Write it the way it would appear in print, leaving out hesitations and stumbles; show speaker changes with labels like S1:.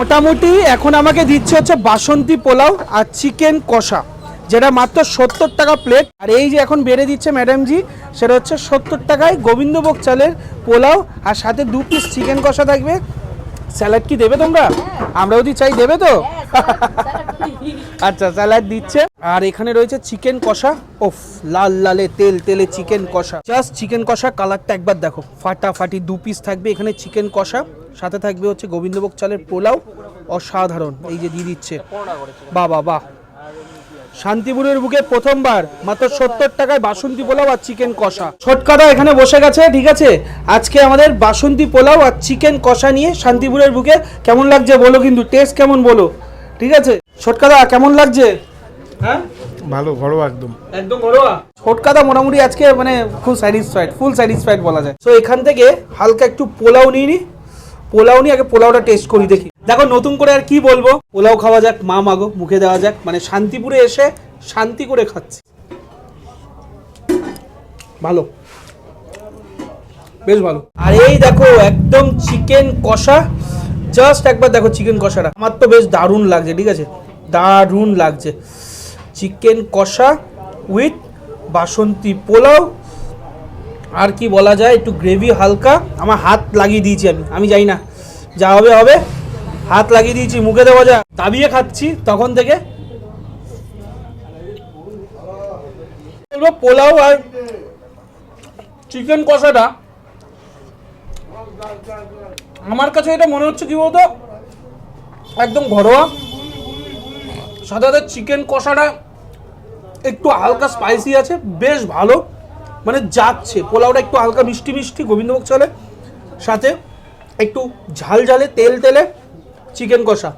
S1: মোটামুটি এখন আমাকে দিচ্ছে হচ্ছে বাসন্তী পোলাও আর চিকেন কষা, যেটা মাত্র 70 টাকা প্লেট। আর এই যে এখন বেড়ে দিচ্ছে ম্যাডামজি, সেটা হচ্ছে 70 টাকায় গোবিন্দভোগ চালের পোলাও, আর সাথে 2 পিস চিকেন কষা থাকবে। স্যালাড কি দেবে তোমরা? আমরা যদি চাই দেবে তো? আচ্ছা, স্যালাড দিচ্ছে। আর এখানে রয়েছে চিকেন কষা। ওফ, লাল লালে তেল তেলে চিকেন কষা। জাস্ট চিকেন কষা কালারটা একবার দেখো, ফাটাফাটি। 2 পিস থাকবে এখানে চিকেন কষা, সাথে থাকবে হচ্ছে গোবিন্দভোগ চালের পোলাও। অসাধারণ, এই যে দিয়ে দিচ্ছে। বাহ বাহ বাহ। শান্তিপুরের বুকে প্রথমবার মাত্র 70 টাকায় বাসন্তী পোলাও আর চিকেন কষা। ছোটকাদা এখানে বসে গেছে, ঠিক আছে। আজকে আমাদের বাসন্তী পোলাও আর চিকেন কষা নিয়ে শান্তিপুরের বুকে। কেমন লাগছে বলো, কিন্তু টেস্ট কেমন বলো, ঠিক আছে। ছোটকাদা কেমন লাগছে? হ্যাঁ,
S2: ভালো, ঘরোয়া একদম
S1: একদম ঘরোয়া। ছোটকাদা মোটামুটি আজকে মানে খুব স্যাটিসফাইড, ফুল স্যাটিসফাইড বলা যায়। তো এখান থেকে হালকা একটু পোলাও নিয়ে নি। পোলাও নিয়ে আগে পোলাওটা টেস্ট করি, দেখি। দেখো নতুন করে আর কি বলবো, পোলাও খাওয়া যাক, মা মাগো, মুখে দেওয়া যাক। মানে শান্তিপুরে এসে শান্তি করে খাচ্ছি। ভালো, বেশ ভালো। আর এই দেখো একদম চিকেন কষা। জাস্ট একবার দেখো চিকেন কষাটা, আমার তো বেশ দারুণ লাগছে, ঠিক আছে, দারুণ লাগছে। চিকেন কষা উইথ বাসন্তী পোলাও, আর কি বলা যায়, একটু গ্রেভি হালকা। আমার হাত লাগিয়ে দিয়েছি, আমি যাই না, যা হবে হবে। হাত লাগিয়ে দিয়েছি, মুখে দেওয়া যা, দাবিয়ে খাচ্ছি তখন থেকে। পোলাও আর চিকেন কষাটা আমার কাছে এটা মনে হচ্ছে কি বলতো, একদম ঘরোয়া। সাথে চিকেন কষাটা একটু হালকা স্পাইসি আছে, বেশ ভালো, মানে যাচ্ছে। পোলাওটা একটু হালকা মিষ্টি মিষ্টি গোবিন্দভোগ চালে, সাথে একটু ঝাল ঝালে তেল তেলে চিকেন কষা।